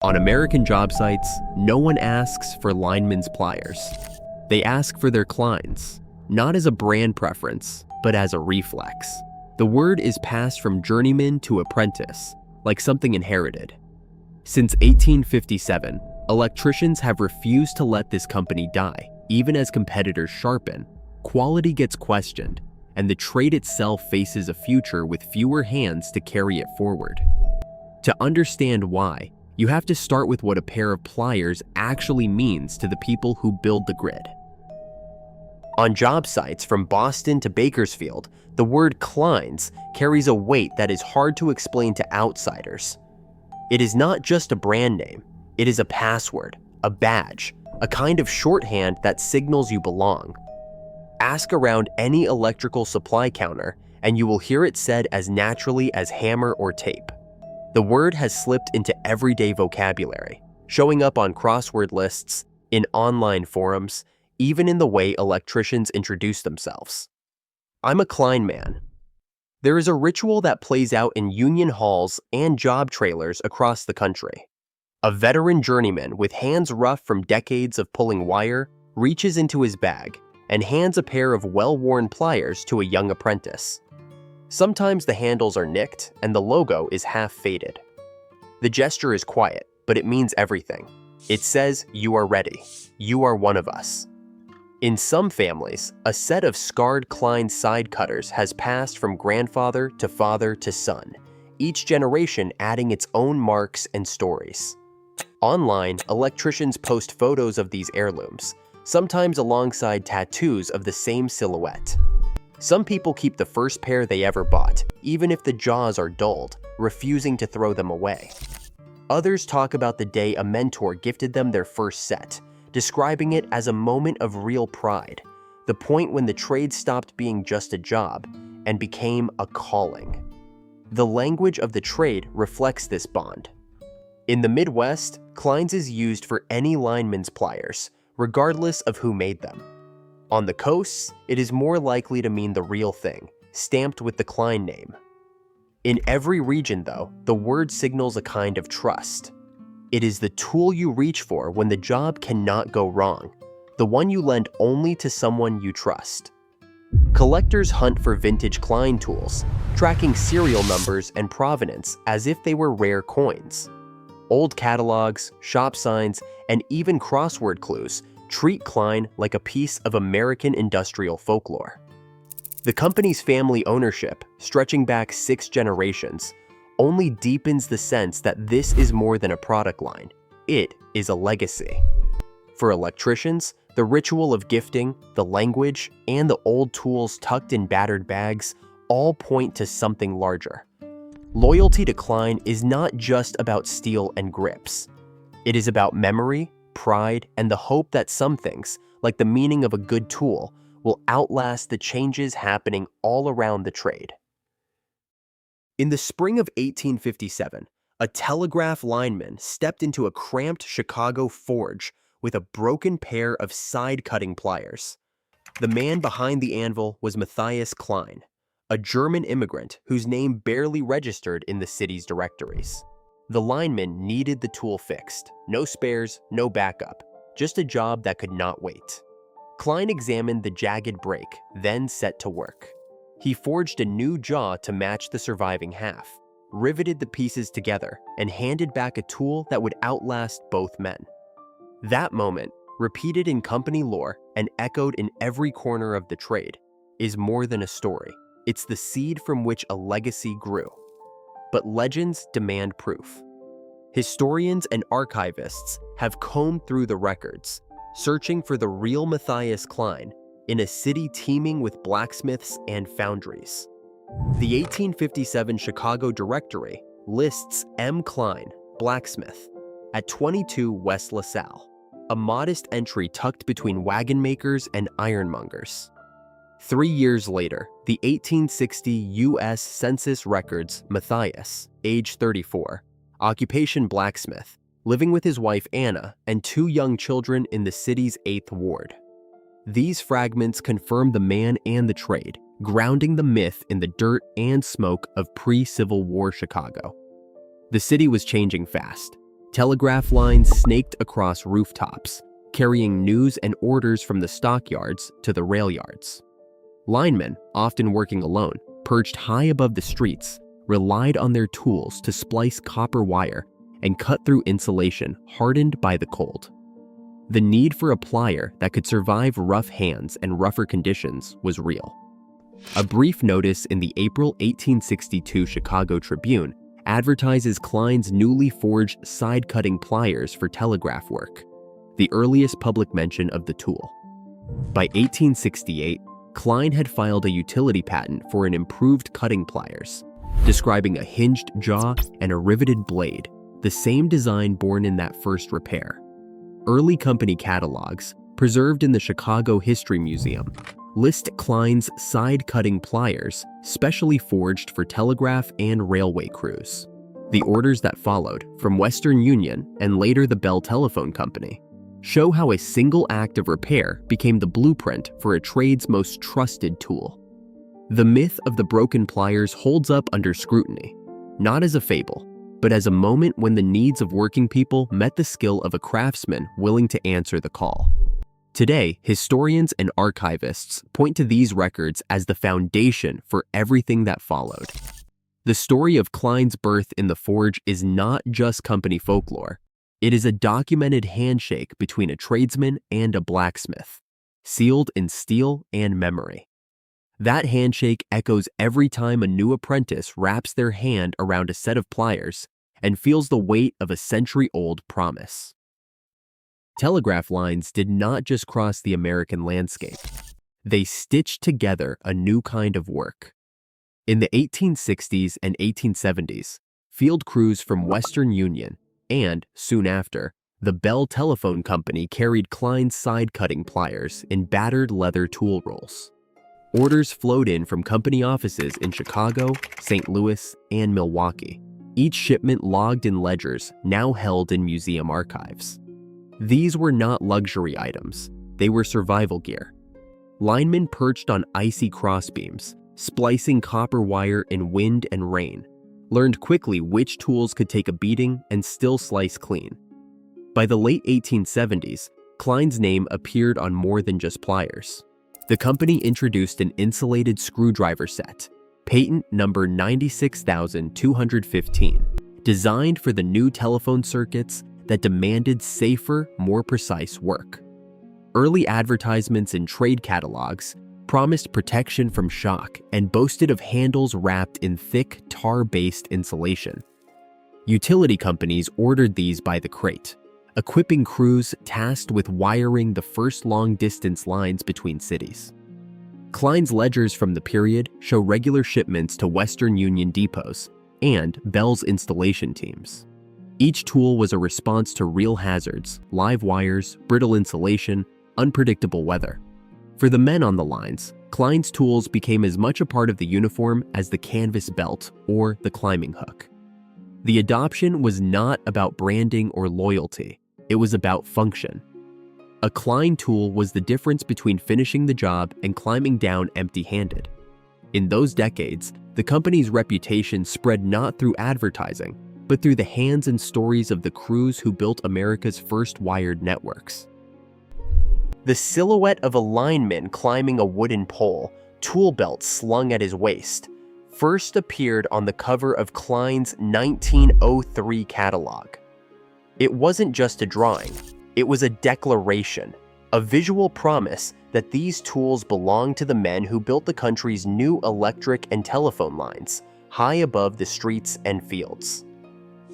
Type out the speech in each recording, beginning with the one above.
On American job sites, no one asks for linemen's pliers. They ask for their Kleins, not as a brand preference, but as a reflex. The word is passed from journeyman to apprentice, like something inherited. Since 1857, electricians have refused to let this company die. Even as competitors sharpen, quality gets questioned, and the trade itself faces a future with fewer hands to carry it forward. To understand why, you have to start with what a pair of pliers actually means to the people who build the grid. On job sites from Boston to Bakersfield, the word Kleins carries a weight that is hard to explain to outsiders. It is not just a brand name, it is a password, a badge, a kind of shorthand that signals you belong. Ask around any electrical supply counter and you will hear it said as naturally as hammer or tape. The word has slipped into everyday vocabulary, showing up on crossword lists, in online forums, even in the way electricians introduce themselves. I'm a Klein man. There is a ritual that plays out in union halls and job trailers across the country. A veteran journeyman with hands rough from decades of pulling wire reaches into his bag and hands a pair of well-worn pliers to a young apprentice. Sometimes the handles are nicked and the logo is half faded. The gesture is quiet, but it means everything. It says, "You are ready. You are one of us." In some families, a set of scarred Klein side cutters has passed from grandfather to father to son, each generation adding its own marks and stories. Online, electricians post photos of these heirlooms, sometimes alongside tattoos of the same silhouette. Some people keep the first pair they ever bought, even if the jaws are dulled, refusing to throw them away. Others talk about the day a mentor gifted them their first set, describing it as a moment of real pride, the point when the trade stopped being just a job and became a calling. The language of the trade reflects this bond. In the Midwest, Klein's is used for any lineman's pliers, regardless of who made them. On the coasts, it is more likely to mean the real thing, stamped with the Klein name. In every region, though, the word signals a kind of trust. It is the tool you reach for when the job cannot go wrong, the one you lend only to someone you trust. Collectors hunt for vintage Klein tools, tracking serial numbers and provenance as if they were rare coins. Old catalogs, shop signs, and even crossword clues treat Klein like a piece of American industrial folklore. The company's family ownership, stretching back 6 generations, only deepens the sense that this is more than a product line. It is a legacy. For electricians, the ritual of gifting, the language, and the old tools tucked in battered bags all point to something larger. Loyalty to Klein is not just about steel and grips. It is about memory, pride, and the hope that some things, like the meaning of a good tool, will outlast the changes happening all around the trade. In the spring of 1857, a telegraph lineman stepped into a cramped Chicago forge with a broken pair of side-cutting pliers. The man behind the anvil was Mathias Klein, a German immigrant whose name barely registered in the city's directories. The lineman needed the tool fixed. No spares, no backup, just a job that could not wait. Klein examined the jagged break, then set to work. He forged a new jaw to match the surviving half, riveted the pieces together, and handed back a tool that would outlast both men. That moment, repeated in company lore and echoed in every corner of the trade, is more than a story. It's the seed from which a legacy grew. But legends demand proof. Historians and archivists have combed through the records, searching for the real Mathias Klein in a city teeming with blacksmiths and foundries. The 1857 Chicago Directory lists M. Klein, blacksmith, at 22 West LaSalle, a modest entry tucked between wagon makers and ironmongers. 3 years later, the 1860 U.S. Census records Mathias, age 34, occupation blacksmith, living with his wife Anna and 2 young children in the city's 8th ward. These fragments confirm the man and the trade, grounding the myth in the dirt and smoke of pre-Civil War Chicago. The city was changing fast. Telegraph lines snaked across rooftops, carrying news and orders from the stockyards to the rail yards. Linemen, often working alone, perched high above the streets, relied on their tools to splice copper wire and cut through insulation hardened by the cold. The need for a plier that could survive rough hands and rougher conditions was real. A brief notice in the April 1862 Chicago Tribune advertises Klein's newly forged side-cutting pliers for telegraph work, the earliest public mention of the tool. By 1868, Klein had filed a utility patent for an improved cutting pliers, describing a hinged jaw and a riveted blade, the same design born in that first repair. Early company catalogs, preserved in the Chicago History Museum, list Klein's side-cutting pliers, specially forged for telegraph and railway crews. The orders that followed, from Western Union and later the Bell Telephone Company, show how a single act of repair became the blueprint for a trade's most trusted tool. The myth of the broken pliers holds up under scrutiny, not as a fable, but as a moment when the needs of working people met the skill of a craftsman willing to answer the call. Today, historians and archivists point to these records as the foundation for everything that followed. The story of Klein's birth in the forge is not just company folklore. It is a documented handshake between a tradesman and a blacksmith, sealed in steel and memory. That handshake echoes every time a new apprentice wraps their hand around a set of pliers and feels the weight of a century-old promise. Telegraph lines did not just cross the American landscape. They stitched together a new kind of work. In the 1860s and 1870s, field crews from Western Union and, soon after, the Bell Telephone Company carried Klein's side-cutting pliers in battered leather tool rolls. Orders flowed in from company offices in Chicago, St. Louis, and Milwaukee, each shipment logged in ledgers now held in museum archives. These were not luxury items, they were survival gear. Linemen perched on icy crossbeams, splicing copper wire in wind and rain, learned quickly which tools could take a beating and still slice clean. By the late 1870s, Klein's name appeared on more than just pliers. The company introduced an insulated screwdriver set, patent number 96,215, designed for the new telephone circuits that demanded safer, more precise work. Early advertisements in trade catalogs promised protection from shock and boasted of handles wrapped in thick, tar-based insulation. Utility companies ordered these by the crate, equipping crews tasked with wiring the first long-distance lines between cities. Klein's ledgers from the period show regular shipments to Western Union depots and Bell's installation teams. Each tool was a response to real hazards, live wires, brittle insulation, unpredictable weather. For the men on the lines, Klein's tools became as much a part of the uniform as the canvas belt or the climbing hook. The adoption was not about branding or loyalty, it was about function. A Klein tool was the difference between finishing the job and climbing down empty-handed. In those decades, the company's reputation spread not through advertising, but through the hands and stories of the crews who built America's first wired networks. The silhouette of a lineman climbing a wooden pole, tool belt slung at his waist, first appeared on the cover of Klein's 1903 catalog. It wasn't just a drawing, it was a declaration, a visual promise that these tools belonged to the men who built the country's new electric and telephone lines, high above the streets and fields.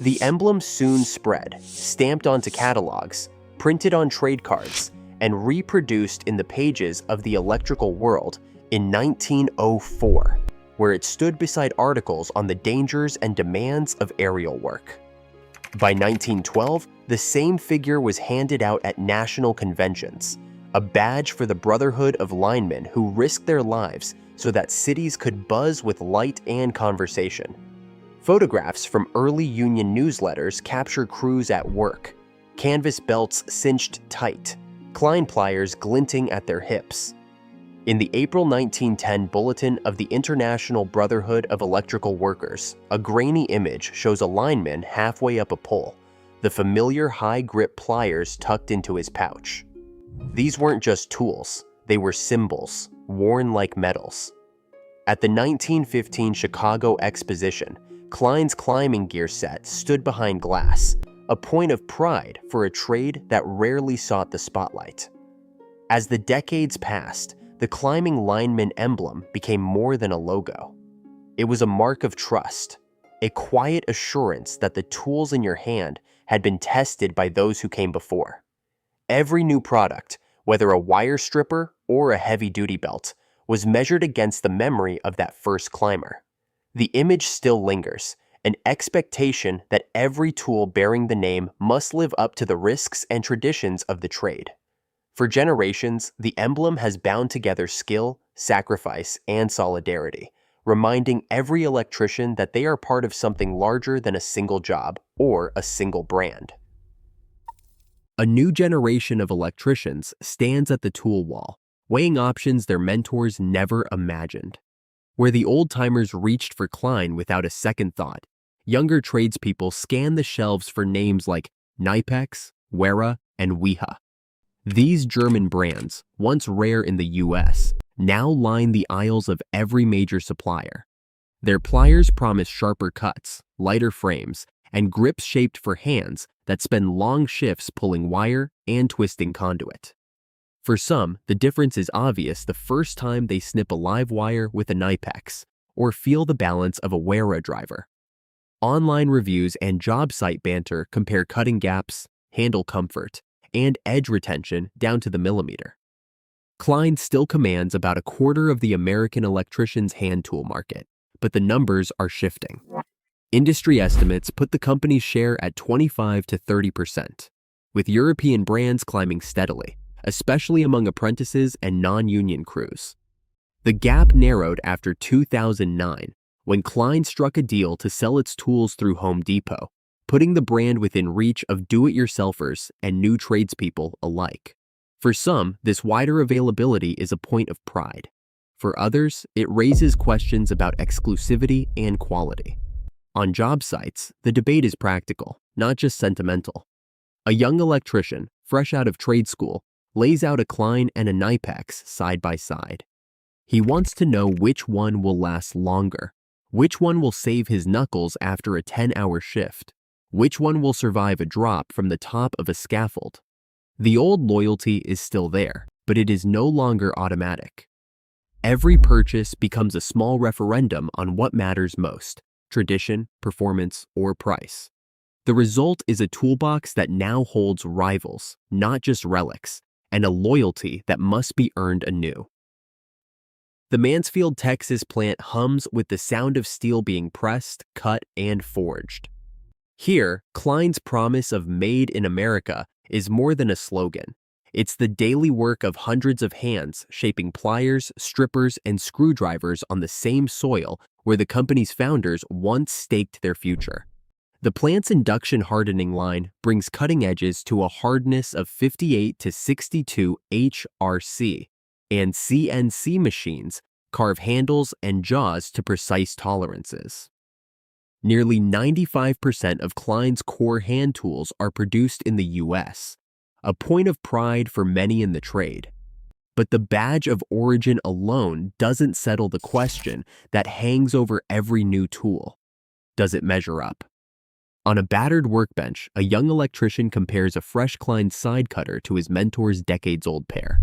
The emblem soon spread, stamped onto catalogs, printed on trade cards, and reproduced in the pages of the Electrical World in 1904, where it stood beside articles on the dangers and demands of aerial work. By 1912, the same figure was handed out at national conventions, a badge for the brotherhood of linemen who risked their lives so that cities could buzz with light and conversation. Photographs from early union newsletters capture crews at work, canvas belts cinched tight, Klein pliers glinting at their hips. In the April 1910 Bulletin of the International Brotherhood of Electrical Workers, a grainy image shows a lineman halfway up a pole, the familiar high-grip pliers tucked into his pouch. These weren't just tools, they were symbols, worn like medals. At the 1915 Chicago Exposition, Klein's climbing gear set stood behind glass, a point of pride for a trade that rarely sought the spotlight. As the decades passed, the climbing lineman emblem became more than a logo. It was a mark of trust, a quiet assurance that the tools in your hand had been tested by those who came before. Every new product, whether a wire stripper or a heavy-duty belt, was measured against the memory of that first climber. The image still lingers, an expectation that every tool bearing the name must live up to the risks and traditions of the trade. For generations, the emblem has bound together skill, sacrifice, and solidarity, reminding every electrician that they are part of something larger than a single job or a single brand. A new generation of electricians stands at the tool wall, weighing options their mentors never imagined. Where the old-timers reached for Klein without a second thought, younger tradespeople scan the shelves for names like Knipex, Wera, and Wiha. These German brands, once rare in the US, now line the aisles of every major supplier. Their pliers promise sharper cuts, lighter frames, and grips shaped for hands that spend long shifts pulling wire and twisting conduit. For some, the difference is obvious the first time they snip a live wire with a Knipex or feel the balance of a Wera driver. Online reviews and job site banter compare cutting gaps, handle comfort, and edge retention down to the millimeter. Klein still commands about a quarter of the American electrician's hand tool market, but the numbers are shifting. Industry estimates put the company's share at 25 to 30%, with European brands climbing steadily, especially among apprentices and non-union crews. The gap narrowed after 2009, when Klein struck a deal to sell its tools through Home Depot, putting the brand within reach of do-it-yourselfers and new tradespeople alike. For some, this wider availability is a point of pride. For others, it raises questions about exclusivity and quality. On job sites, the debate is practical, not just sentimental. A young electrician, fresh out of trade school, lays out a Klein and a Knipex side by side. He wants to know which one will last longer, which one will save his knuckles after a 10-hour shift, which one will survive a drop from the top of a scaffold. The old loyalty is still there, but it is no longer automatic. Every purchase becomes a small referendum on what matters most: tradition, performance, or price. The result is a toolbox that now holds rivals, not just relics, and a loyalty that must be earned anew. The Mansfield, Texas plant hums with the sound of steel being pressed, cut, and forged. Here, Klein's promise of "Made in America" is more than a slogan. It's the daily work of hundreds of hands shaping pliers, strippers, and screwdrivers on the same soil where the company's founders once staked their future. The plant's induction hardening line brings cutting edges to a hardness of 58 to 62 HRC, and CNC machines carve handles and jaws to precise tolerances. Nearly 95% of Klein's core hand tools are produced in the US, a point of pride for many in the trade. But the badge of origin alone doesn't settle the question that hangs over every new tool. Does it measure up? On a battered workbench, a young electrician compares a fresh Klein side cutter to his mentor's decades-old pair.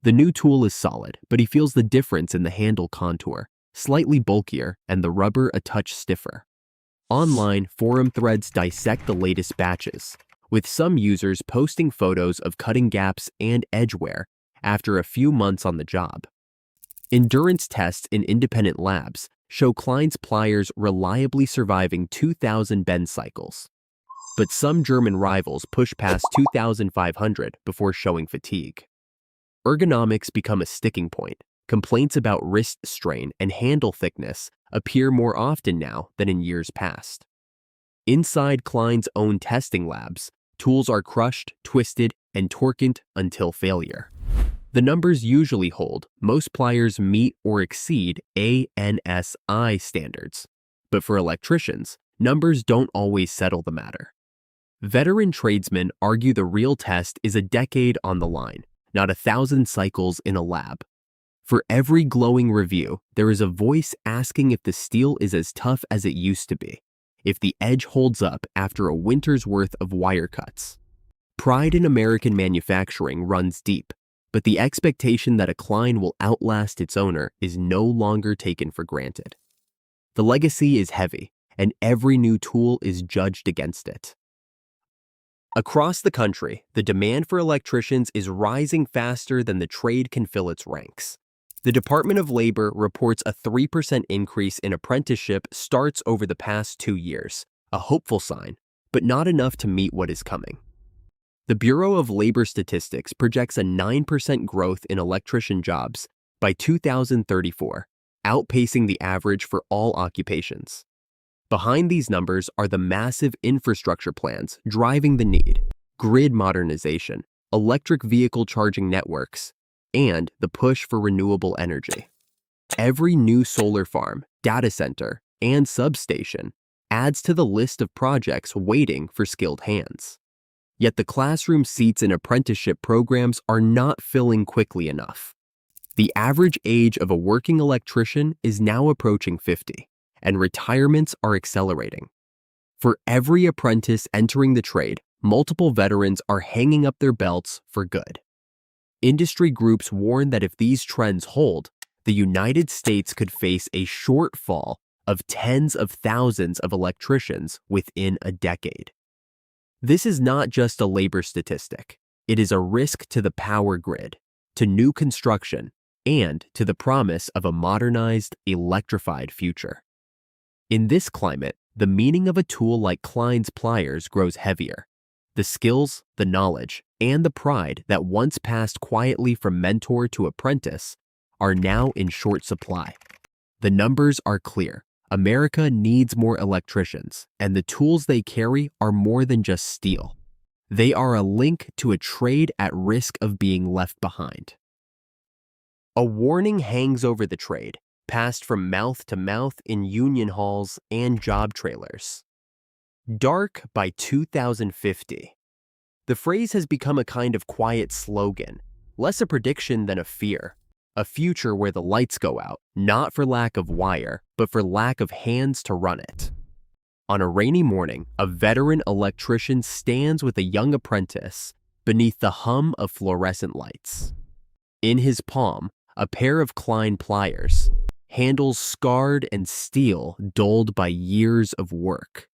The new tool is solid, but he feels the difference in the handle contour, slightly bulkier and the rubber a touch stiffer. Online, forum threads dissect the latest batches, with some users posting photos of cutting gaps and edge wear after a few months on the job. Endurance tests in independent labs show Klein's pliers reliably surviving 2,000 bend cycles. But some German rivals push past 2,500 before showing fatigue. Ergonomics become a sticking point. Complaints about wrist strain and handle thickness appear more often now than in years past. Inside Klein's own testing labs, tools are crushed, twisted, and torqued until failure. The numbers usually hold. Most pliers meet or exceed ANSI standards. But for electricians, numbers don't always settle the matter. Veteran tradesmen argue the real test is a decade on the line, not 1,000 cycles in a lab. For every glowing review, there is a voice asking if the steel is as tough as it used to be, if the edge holds up after a winter's worth of wire cuts. Pride in American manufacturing runs deep, but the expectation that a Klein will outlast its owner is no longer taken for granted. The legacy is heavy, and every new tool is judged against it. Across the country, the demand for electricians is rising faster than the trade can fill its ranks. The Department of Labor reports a 3% increase in apprenticeship starts over the past 2 years, a hopeful sign, but not enough to meet what is coming. The Bureau of Labor Statistics projects a 9% growth in electrician jobs by 2034, outpacing the average for all occupations. Behind these numbers are the massive infrastructure plans driving the need: grid modernization, electric vehicle charging networks, and the push for renewable energy. Every new solar farm, data center, and substation adds to the list of projects waiting for skilled hands. Yet the classroom seats in apprenticeship programs are not filling quickly enough. The average age of a working electrician is now approaching 50, and retirements are accelerating. For every apprentice entering the trade, multiple veterans are hanging up their belts for good. Industry groups warn that if these trends hold, the United States could face a shortfall of tens of thousands of electricians within a decade. This is not just a labor statistic. It is a risk to the power grid, to new construction, and to the promise of a modernized, electrified future. In this climate, the meaning of a tool like Klein's pliers grows heavier. The skills, the knowledge, and the pride that once passed quietly from mentor to apprentice are now in short supply. The numbers are clear. America needs more electricians, and the tools they carry are more than just steel. They are a link to a trade at risk of being left behind. A warning hangs over the trade, passed from mouth to mouth in union halls and job trailers. Dark by 2050. The phrase has become a kind of quiet slogan, less a prediction than a fear. A future where the lights go out, not for lack of wire, but for lack of hands to run it. On a rainy morning, a veteran electrician stands with a young apprentice beneath the hum of fluorescent lights. In his palm, a pair of Klein pliers, handles scarred and steel dulled by years of work.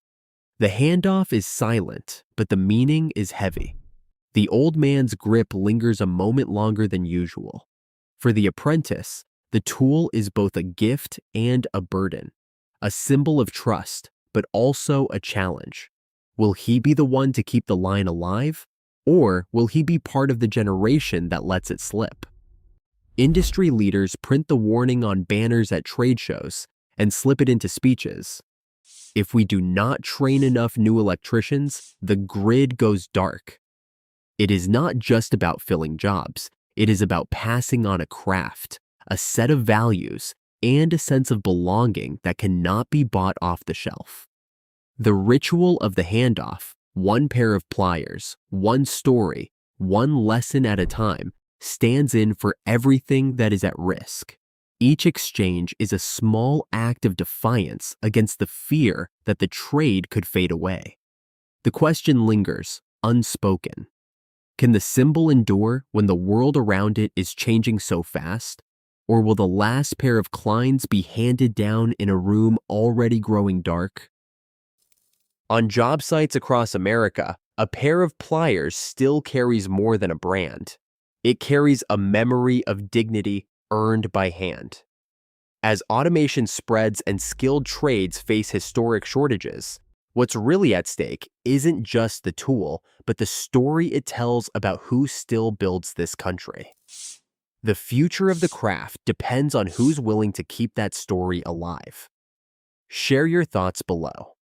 The handoff is silent, but the meaning is heavy. The old man's grip lingers a moment longer than usual. For the apprentice, the tool is both a gift and a burden, a symbol of trust, but also a challenge. Will he be the one to keep the line alive, or will he be part of the generation that lets it slip? Industry leaders print the warning on banners at trade shows and slip it into speeches. If we do not train enough new electricians, the grid goes dark. It is not just about filling jobs. It is about passing on a craft, a set of values, and a sense of belonging that cannot be bought off the shelf. The ritual of the handoff, one pair of pliers, one story, one lesson at a time, stands in for everything that is at risk. Each exchange is a small act of defiance against the fear that the trade could fade away. The question lingers, unspoken. Can the symbol endure when the world around it is changing so fast? Or will the last pair of Kleins be handed down in a room already growing dark? On job sites across America, a pair of pliers still carries more than a brand. It carries a memory of dignity earned by hand. As automation spreads and skilled trades face historic shortages, what's really at stake isn't just the tool, but the story it tells about who still builds this country. The future of the craft depends on who's willing to keep that story alive. Share your thoughts below.